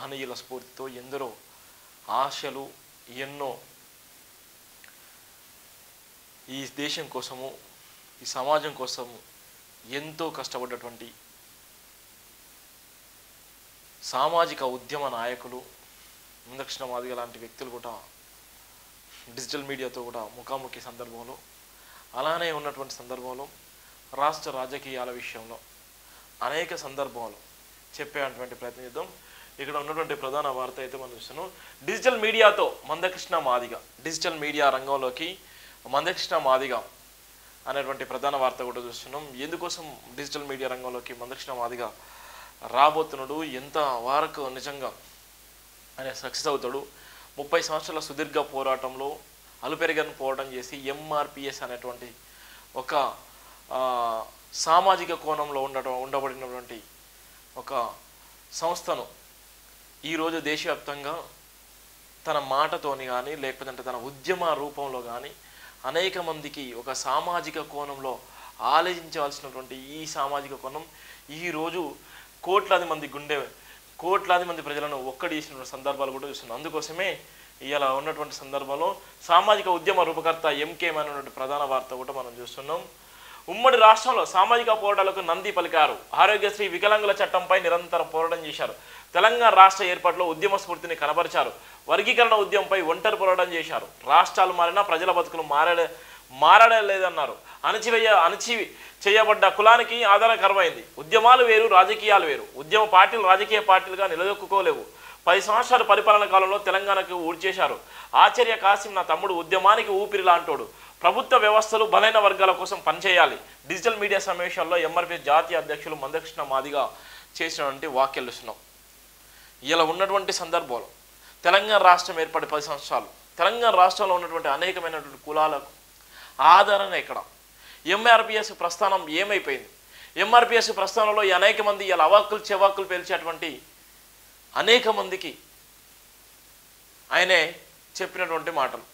మహనీయుల స్ఫూర్తితో ఎందరో ఆశలు ఎన్నో ఈ దేశం కోసము ఈ సమాజం కోసము ఎంతో కష్టపడ్డటువంటి సామాజిక ఉద్యమ నాయకులు మందకృష్ణ మాదిగ లాంటి వ్యక్తులు కూడా డిజిటల్ మీడియాతో కూడా ముఖాముఖి సందర్భంలో అలానే ఉన్నటువంటి సందర్భంలో రాష్ట్ర రాజకీయాల విషయంలో అనేక సందర్భాలు చెప్పేటువంటి ప్రయత్నం చేద్దాం. ఇక్కడ ఉన్నటువంటి ప్రధాన వార్త అయితే మనం చూస్తున్నాం, డిజిటల్ మీడియాతో మందకృష్ణ మాదిగ, డిజిటల్ మీడియా రంగంలోకి మందకృష్ణ మాదిగ అనేటువంటి ప్రధాన వార్త కూడా చూస్తున్నాం. ఎందుకోసం డిజిటల్ మీడియా రంగంలోకి మందకృష్ణ మాదిగ రాబోతున్నాడు, ఎంత వరకు నిజంగా ఆయన సక్సెస్ అవుతాడు, 30 సంవత్సరాల సుదీర్ఘ పోరాటంలో అలుపెరగని పోరాటం చేసి ఎంఆర్పిఎస్ అనేటువంటి ఒక సామాజిక కోణంలో ఉండబడినటువంటి ఒక సంస్థను ఈరోజు దేశవ్యాప్తంగా తన మాటతోని కానీ లేకపోతే తన ఉద్యమ రూపంలో కానీ అనేక మందికి ఒక సామాజిక కోణంలో ఆలోచించవలసినటువంటి ఈ సామాజిక కోణం ఈరోజు కోట్లాది మంది ప్రజలను ఒక్కడేసిన సందర్భాలు కూడా చూస్తున్నాం. అందుకోసమే ఇలా ఉన్నటువంటి సందర్భంలో సామాజిక ఉద్యమ రూపకర్త ఎంకే అనేటువంటి ప్రధాన వార్త కూడా మనం చూస్తున్నాం. ఉమ్మడి రాష్ట్రంలో సామాజిక పోరాటాలకు నంది పలికారు. ఆరోగ్యశ్రీ వికలాంగుల చట్టంపై నిరంతరం పోరాటం చేశారు. తెలంగాణ రాష్ట్ర ఏర్పాటులో ఉద్యమ స్ఫూర్తిని కనబరిచారు. వర్గీకరణ ఉద్యమంపై ఒంటరి పోరాటం చేశారు. రాష్ట్రాలు మారినా ప్రజల బతుకులు మారలేదన్నారు. చేయబడ్డ కులానికి ఆధారకరమైంది. ఉద్యమాలు వేరు, రాజకీయాలు వేరు. ఉద్యమ పార్టీలు రాజకీయ పార్టీలుగా నిలదొక్కుకోలేవు. 10 సంవత్సరాల పరిపాలన కాలంలో తెలంగాణకు ఊడ్చేశారు. ఆచార్య కాసిం నా తమ్ముడు ఉద్యమానికి ఊపిరిలా అంటాడు. ప్రభుత్వ వ్యవస్థలు బలైన వర్గాల కోసం పనిచేయాలి. డిజిటల్ మీడియా సమావేశాల్లో ఎంఆర్పిఎస్ జాతీయ అధ్యక్షులు మందకృష్ణ మాదిగ చేసినటువంటి వ్యాఖ్యలు ఇస్తున్నాం. ఇలా ఉన్నటువంటి సందర్భంలో తెలంగాణ రాష్ట్రం ఏర్పడి 10 సంవత్సరాలు తెలంగాణ రాష్ట్రంలో ఉన్నటువంటి అనేకమైనటువంటి కులాలకు ఆదరణ ఎక్కడ? ఎంఆర్పిఎస్ ప్రస్థానం ఏమైపోయింది? ఎంఆర్పిఎస్ ప్రస్థానంలో అనేక మంది ఇలా అవాక్కులు చెవాక్కులు పేల్చేటువంటి అనేక మందికి ఆయనే చెప్పినటువంటి మాటలు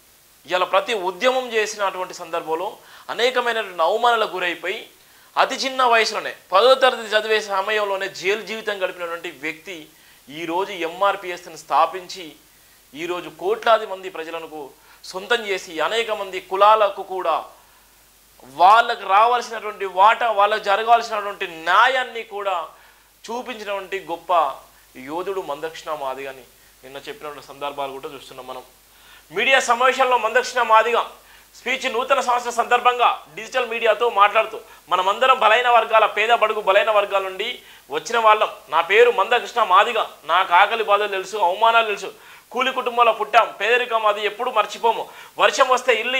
ఇలా ప్రతి ఉద్యమం చేసినటువంటి సందర్భంలో అనేకమైనటువంటి అవమానాలకు గురైపోయి అతి చిన్న వయసులోనే 10వ తరగతి చదివే సమయంలోనే జైలు జీవితం గడిపినటువంటి వ్యక్తి ఈరోజు ఎంఆర్పిఎస్ని స్థాపించి ఈరోజు కోట్లాది మంది ప్రజలకు సొంతం చేసి అనేక మంది కులాలకు కూడా వాళ్ళకు రావాల్సినటువంటి వాటా, వాళ్ళకు జరగాల్సినటువంటి న్యాయాన్ని కూడా చూపించినటువంటి గొప్ప యోధుడు మందకృష్ణ మాదిగ అని నిన్న చెప్పినటువంటి సందర్భాలు కూడా చూస్తున్నాం. మనం మీడియా సమావేశంలో మందకృష్ణ మాదిగ స్పీచ్ నూతన సంవత్సర సందర్భంగా డిజిటల్ మీడియాతో మాట్లాడుతూ మనమందరం బలైన వర్గాల పేద బడుగు బలైన వర్గాల నుండి వచ్చిన వాళ్ళం. నా పేరు మందకృష్ణ మాదిగ. నాకు ఆకలి బాధలు తెలుసు, అవమానాలు తెలుసు. కూలి కుటుంబంలో పుట్టాం. పేదరికం అది ఎప్పుడు మర్చిపోము. వర్షం వస్తే ఇల్లు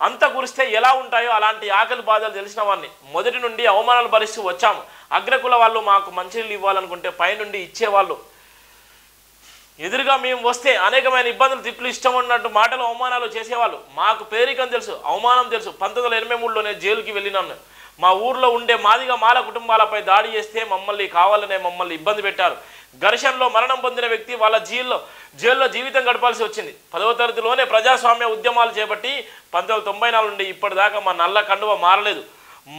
అంత కురిస్తే ఎలా ఉంటాయో అలాంటి ఆకలి బాధలు తెలిసిన వాడిని. మొదటి నుండి అవమానాలు భరిస్తూ వచ్చాము. అగ్రకుల వాళ్ళు మాకు మంచినీళ్ళు ఇవ్వాలనుకుంటే పైనుండి ఇచ్చేవాళ్ళు. ఎదురుగా మేము వస్తే అనేకమైన ఇబ్బందులు, తిట్లు, ఇష్టం ఉన్నట్టు మాటలు, అవమానాలు చేసేవాళ్ళు. మాకు పేదరికం తెలుసు, అవమానం తెలుసు. 1983లోనే జైలుకి వెళ్ళినాను. మా ఊర్లో ఉండే మాదిగ మాల కుటుంబాలపై దాడి చేస్తే మమ్మల్ని ఇబ్బంది పెట్టారు. ఘర్షణలో మరణం పొందిన వ్యక్తి వాళ్ళ జైల్లో జీవితం గడపాల్సి వచ్చింది. 10వ తరగతిలోనే ప్రజాస్వామ్య ఉద్యమాలు చేపట్టి 1994 నుండి ఇప్పటిదాకా మా నల్ల కండువ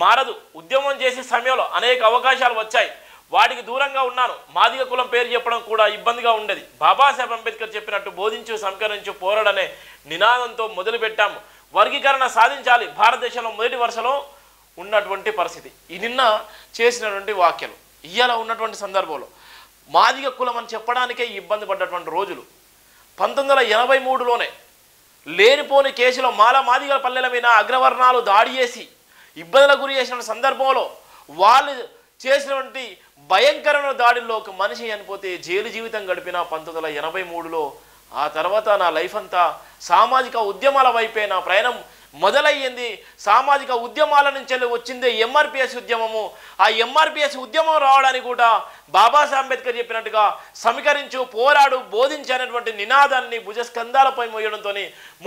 మారదు. ఉద్యమం చేసే సమయంలో అనేక అవకాశాలు వచ్చాయి. వాటికి దూరంగా ఉన్నాను. మాదిగ కులం పేరు చెప్పడం కూడా ఇబ్బందిగా ఉండేది. బాబాసాహెబ్ అంబేద్కర్ చెప్పినట్టు బోధించు, సంస్కరించు, పోరాడనే నినాదంతో మొదలుపెట్టాము. వర్గీకరణ సాధించాలి. భారతదేశంలో మొదటి వరుసలో ఉన్నటువంటి పరిస్థితి. ఈ నిన్న చేసినటువంటి వ్యాఖ్యలు ఇవాళ ఉన్నటువంటి సందర్భంలో మాదిగ కులం అని చెప్పడానికే ఇబ్బంది పడ్డటువంటి రోజులు. 1983లోనే లేనిపోని కేసులో మాదిగల పల్లెల మీద అగ్రవర్ణాలు దాడి చేసి ఇబ్బందులకు గురి చేసిన సందర్భంలో వాళ్ళు చేసినటువంటి భయంకరమైన దాడిలో ఒక మనిషి చనిపోతే జైలు జీవితం గడిపిన 1983లో. ఆ తర్వాత నా లైఫ్ అంతా సామాజిక ఉద్యమాల వైపే నా ప్రయాణం మొదలయ్యింది. సామాజిక ఉద్యమాల నుంచి వచ్చిందే ఎంఆర్పిఎస్ ఉద్యమము. ఆ ఎంఆర్పిఎస్ ఉద్యమం రావడానికి కూడా బాబాసాహెబ్ అంబేద్కర్ చెప్పినట్టుగా సమీకరించు, పోరాడు, బోధించేటువంటి నినాదాన్ని భుజస్కంధాలపై మోయడంతో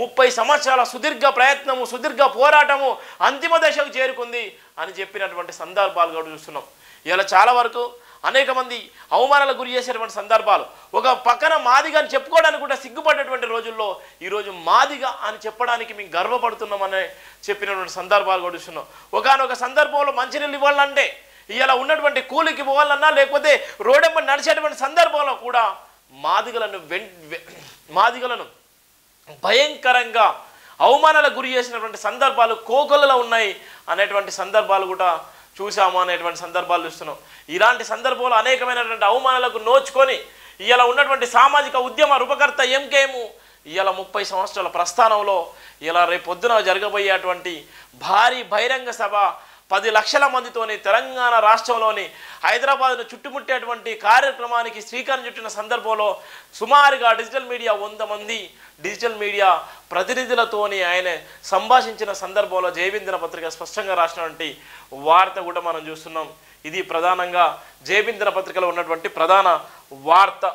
30 సంవత్సరాల సుదీర్ఘ ప్రయత్నము, సుదీర్ఘ పోరాటము అంతిమ దశకు చేరుకుంది అని చెప్పినటువంటి సందర్భాలు కూడా చూస్తున్నాం. ఇలా చాలా వరకు అనేక మంది అవమానాలకు గురి చేసేటువంటి సందర్భాలు. ఒక పక్కన మాదిగ అని చెప్పుకోవడానికి కూడా సిగ్గుపడేటువంటి రోజుల్లో ఈరోజు మాదిగ అని చెప్పడానికి మేము గర్వపడుతున్నామని చెప్పినటువంటి సందర్భాలు కూడా చూస్తున్నాం. ఒకనొక సందర్భంలో మంచినీళ్ళు ఇవ్వాలంటే ఇలా ఉన్నటువంటి కూలికి పోవాలన్నా లేకపోతే రోడ్డెంబడి నడిచేటువంటి సందర్భంలో కూడా మాదిగలను భయంకరంగా అవమానాలకు గురి చేసినటువంటి సందర్భాలు కోకొల్లలో ఉన్నాయి అనేటువంటి సందర్భాలు కూడా చూసాము, అనేటువంటి సందర్భాలు చూస్తున్నాం. ఇలాంటి సందర్భంలో అనేకమైనటువంటి అవమానాలకు నోచుకొని ఇలా ఉన్నటువంటి సామాజిక ఉద్యమ రూపకర్త ఎంకేము ఇలా 30 సంవత్సరాల ప్రస్థానంలో ఇలా రేపొద్దున జరగబోయేటువంటి భారీ బహిరంగ సభ 10 లక్షల మందితోని తెలంగాణ రాష్ట్రంలోని హైదరాబాద్ను చుట్టుముట్టేటువంటి కార్యక్రమానికి శ్రీకారం చుట్టిన సందర్భంలో సుమారుగా డిజిటల్ మీడియా 100 మంది డిజిటల్ మీడియా ప్రతినిధులతోని ఆయన సంభాషించిన సందర్భంలో జయబిందన పత్రిక స్పష్టంగా రాసినటువంటి వార్త కూడా మనం చూస్తున్నాం. ఇది ప్రధానంగా జయబిందన పత్రికలో ఉన్నటువంటి ప్రధాన వార్త.